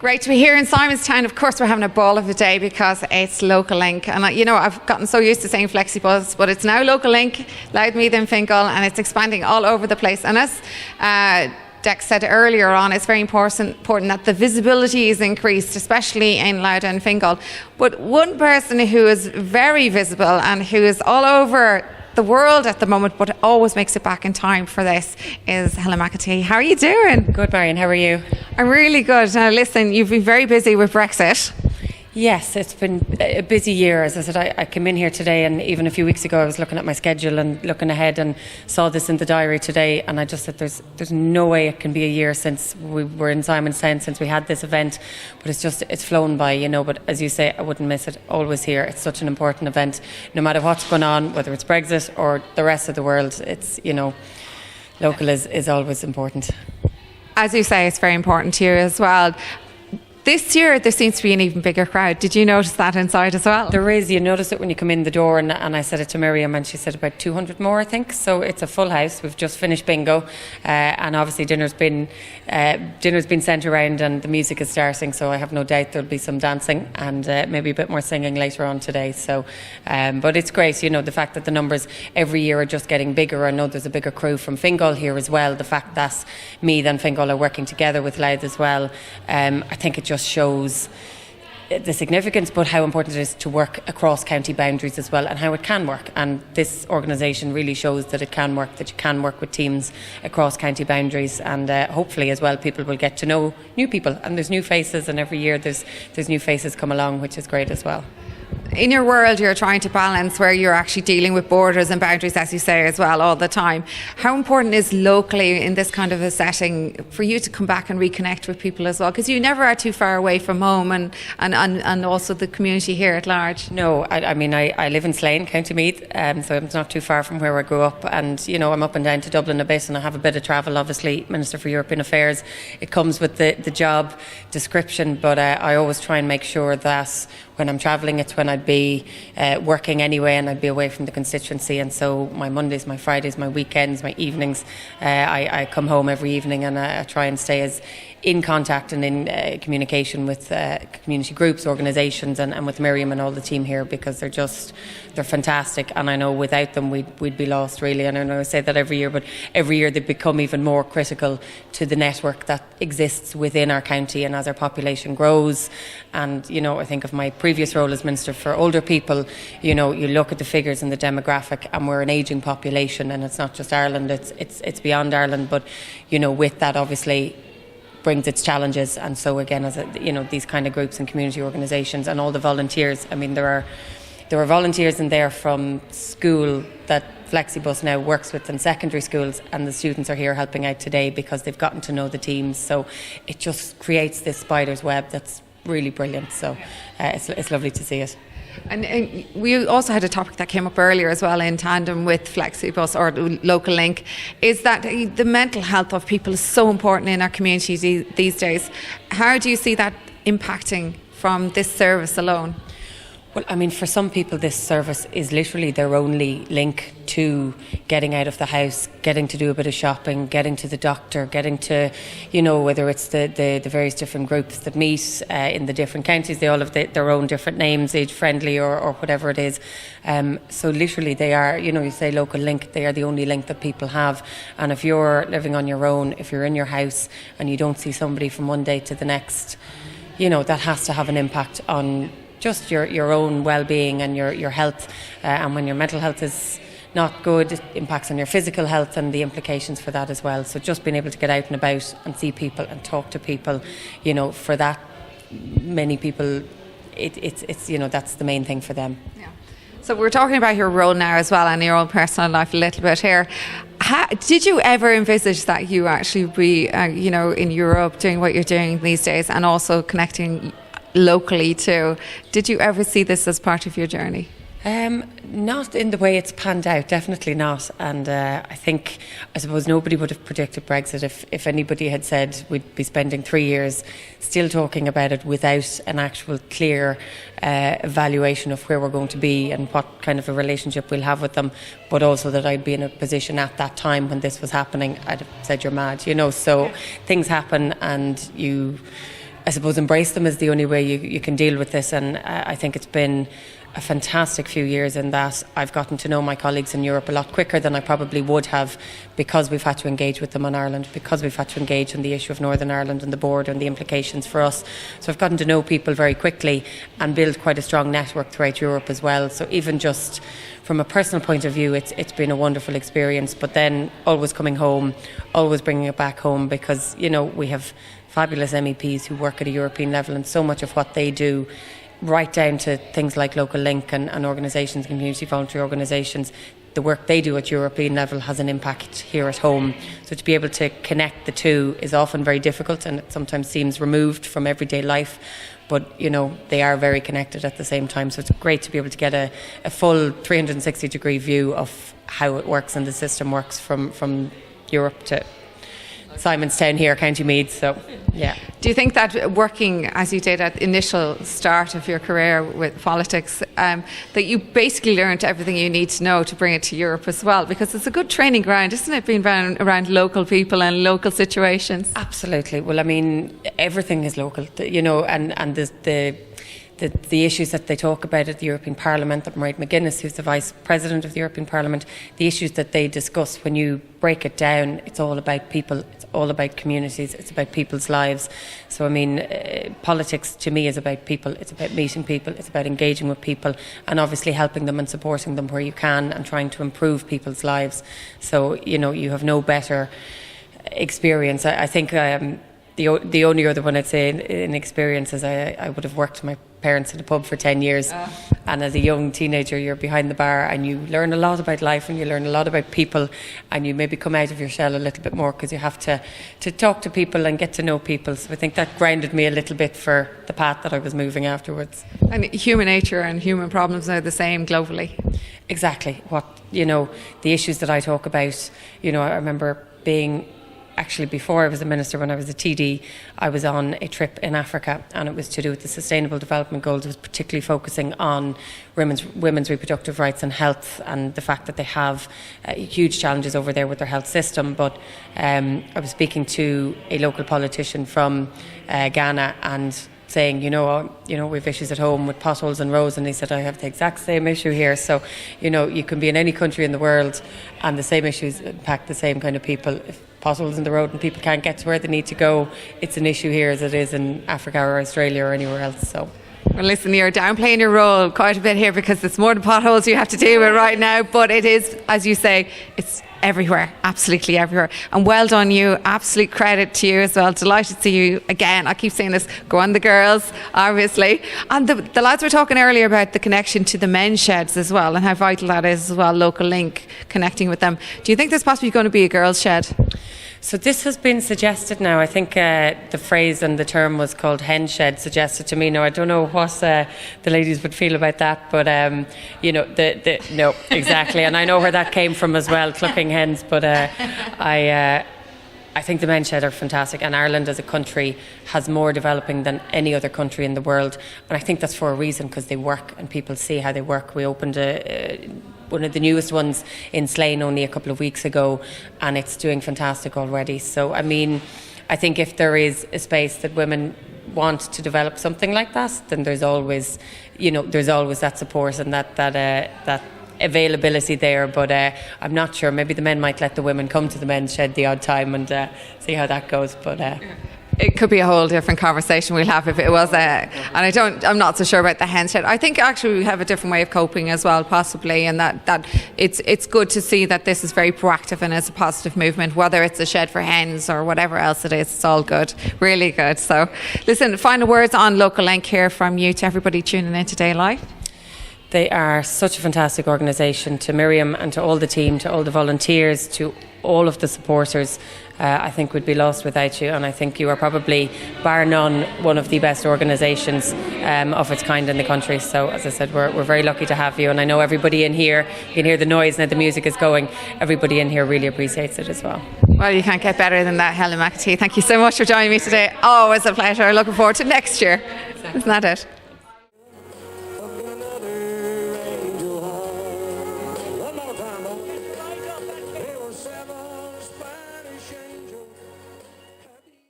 Great to be here in Simonstown. Of course, we're having a ball of a day because it's Local Link. And I've gotten so used to saying Flexibus, but it's now Local Link, Louth, Meath Fingal, and it's expanding all over the place. And as Dex said earlier on, it's very important that the visibility is increased, especially in Louth and Fingal. But one person who is very visible and who is all over the world at the moment, but always makes it back in time for this, is Helen McEntee. How are you doing? Good, Marian. How are you? I'm really good. Now listen, you've been very busy with Brexit. Yes, it's been a busy year. As I said, I came in here today, and even a few weeks ago I was looking at my schedule and looking ahead and saw this in the diary today, and I just said there's no way it can be a year since we were in Simonstown, since we had this event, but it's flown by, but as you say, I wouldn't miss it. Always here. It's such an important event, no matter what's going on, whether it's Brexit or the rest of the world. It's, local is always important. As you say, it's very important to you as well. This year, there seems to be an even bigger crowd. Did you notice that inside as well? There is. You notice it when you come in the door, and I said it to Miriam, and she said about 200 more, I think. So it's a full house. We've just finished bingo, and obviously dinner's been sent around, and the music is starting. So I have no doubt there'll be some dancing and maybe a bit more singing later on today. So, but it's great. The fact that the numbers every year are just getting bigger. I know there's a bigger crew from Fingal here as well. The fact that Meath and Fingal are working together with Louth as well. I think it just shows the significance, but how important it is to work across county boundaries as well, and how it can work. And this organisation really shows that it can work, that you can work with teams across county boundaries, and hopefully as well people will get to know new people, and there's new faces, and every year there's new faces come along, which is great as well. In your world, you're trying to balance where you're actually dealing with borders and boundaries, as you say, as well, all the time. How important is locally in this kind of a setting for you to come back and reconnect with people as well? Because you never are too far away from home and also the community here at large. No, I live in Slane, County Meath, so it's not too far from where I grew up. And, I'm up and down to Dublin a bit, and I have a bit of travel, obviously, Minister for European Affairs. It comes with the job description, but I always try and make sure that when I'm travelling, it's when I'd be working anyway, and I'd be away from the constituency. And so my Mondays, my Fridays, my weekends, my evenings, I come home every evening, and I try and stay as in contact and in communication with community groups, organisations, and with Miriam and all the team here, because they're fantastic, and I know without them we'd be lost, really. And I know I say that every year, but every year they become even more critical to the network that exists within our county, and as our population grows. And I think of my previous role as Minister for Older People, you look at the figures and the demographic, and we're an ageing population, and it's not just Ireland, it's beyond Ireland, but with that obviously brings its challenges. And so again, as these kind of groups and community organisations and all the volunteers, there are volunteers in there from school that Flexibus now works with in secondary schools, and the students are here helping out today because they've gotten to know the teams. So it just creates this spider's web that's really brilliant. So it's lovely to see it. And we also had a topic that came up earlier as well in tandem with Flexibus or Local Link, is that the mental health of people is so important in our community these days. How do you see that impacting from this service alone? Well, for some people this service is literally their only link to getting out of the house, getting to do a bit of shopping, getting to the doctor, getting to, whether it's the various different groups that meet in the different counties. They all have their own different names, age friendly or whatever it is. So literally they are, you say Local Link, they are the only link that people have. And if you're living on your own, if you're in your house and you don't see somebody from one day to the next, that has to have an impact on just your own well-being and your health, and when your mental health is not good, it impacts on your physical health and the implications for that as well. So just being able to get out and about and see people and talk to people, for that many people, it's that's the main thing for them. Yeah. So we're talking about your role now as well and your own personal life a little bit here. Did you ever envisage that you actually be, in Europe doing what you're doing these days and also connecting locally too? Did you ever see this as part of your journey? Not in the way it's panned out, definitely not. And I suppose nobody would have predicted Brexit if anybody had said we'd be spending 3 years still talking about it without an actual clear evaluation of where we're going to be and what kind of a relationship we'll have with them, but also that I'd be in a position at that time when this was happening. I'd have said you're mad, So things happen, and you I suppose embrace them is the only way you can deal with this. And I think it's been a fantastic few years in that I've gotten to know my colleagues in Europe a lot quicker than I probably would have, because we've had to engage with them on Ireland, because we've had to engage on the issue of Northern Ireland and the border and the implications for us. So I've gotten to know people very quickly and build quite a strong network throughout Europe as well. So even just from a personal point of view, it's been a wonderful experience. But then always coming home, always bringing it back home, because, you know, we have fabulous MEPs who work at a European level, and so much of what they do, right down to things like Local Link and organisations, community voluntary organisations, the work they do at European level has an impact here at home. So to be able to connect the two is often very difficult, and it sometimes seems removed from everyday life. But, you know, they are very connected at the same time. So it's great to be able to get a full 360-degree view of how it works and the system works from Europe to Simonstown here, County Meath. So, yeah. Do you think that working as you did at the initial start of your career with politics, that you basically learned everything you need to know to bring it to Europe as well? Because it's a good training ground, isn't it, being around local people and local situations? Absolutely. Well, I mean, everything is local, you know, and the issues that they talk about at the European Parliament, that Marian McGuinness, who's the Vice President of the European Parliament, the issues that they discuss, when you break it down, it's all about people, it's all about communities, it's about people's lives. So, I mean, politics to me is about people, it's about meeting people, it's about engaging with people, and obviously helping them and supporting them where you can, and trying to improve people's lives. So, you know, you have no better experience. I think the only other one I'd say in experience is I would have worked with my parents in a pub for 10 years, and as a young teenager you're behind the bar and you learn a lot about life and you learn a lot about people, and you maybe come out of your shell a little bit more because you have to talk to people and get to know people. So I think that grounded me a little bit for the path that I was moving afterwards. And human nature and human problems are the same globally. Exactly. What, you know, the issues that I talk about, you know, I remember being, actually before I was a minister, when I was a TD, I was on a trip in Africa, and it was to do with the Sustainable Development Goals. It was particularly focusing on women's reproductive rights and health, and the fact that they have huge challenges over there with their health system. But I was speaking to a local politician from Ghana and saying, you know, we've issues at home with potholes and roads, and he said, I have the exact same issue here. So, you know, you can be in any country in the world and the same issues impact the same kind of people. If potholes in the road and people can't get to where they need to go, it's an issue here as it is in Africa or Australia or anywhere else. So, well, listen, you're downplaying your role quite a bit here, because it's more the potholes you have to deal with right now, but it is, as you say, it's everywhere, absolutely everywhere. And well done you, absolute credit to you as well. Delighted to see you again. I keep saying this, go on the girls, obviously. And the lads were talking earlier about the connection to the men's sheds as well, and how vital that is as well, Local Link, connecting with them. Do you think there's possibly going to be a girls' shed? So this has been suggested now. I think the phrase and the term was called hen shed, suggested to me. Now, I don't know what the ladies would feel about that, but, you know, no, exactly. And I know where that came from as well, clucking hens. But I think the men's shed are fantastic, and Ireland as a country has more developing than any other country in the world. And I think that's for a reason, because they work and people see how they work. We opened one of the newest ones in Slane only a couple of weeks ago, and it's doing fantastic already. So, I mean, I think if there is a space that women want to develop something like that, then there's always, you know, there's always that support and that availability there. But I'm not sure, maybe the men might let the women come to the men's shed the odd time and see how that goes. But it could be a whole different conversation we'll have if it was and I'm not so sure about the hen shed. I think actually we have a different way of coping as well, possibly, and that it's good to see that this is very proactive and is a positive movement, whether it's a shed for hens or whatever else it is. It's all good, really good. So listen, final words on Local Link here from you to everybody tuning in today live. They are such a fantastic organisation. To Miriam and to all the team, to all the volunteers, to all of the supporters, I think we'd be lost without you, and I think you are probably, bar none, one of the best organisations of its kind in the country. So, as I said, we're very lucky to have you, and I know everybody in here, you can hear the noise now, the music is going, everybody in here really appreciates it as well. Well, you can't get better than that, Helen McEntee. Thank you so much for joining me today. Always a pleasure. Looking forward to next year. Exactly. Isn't that it?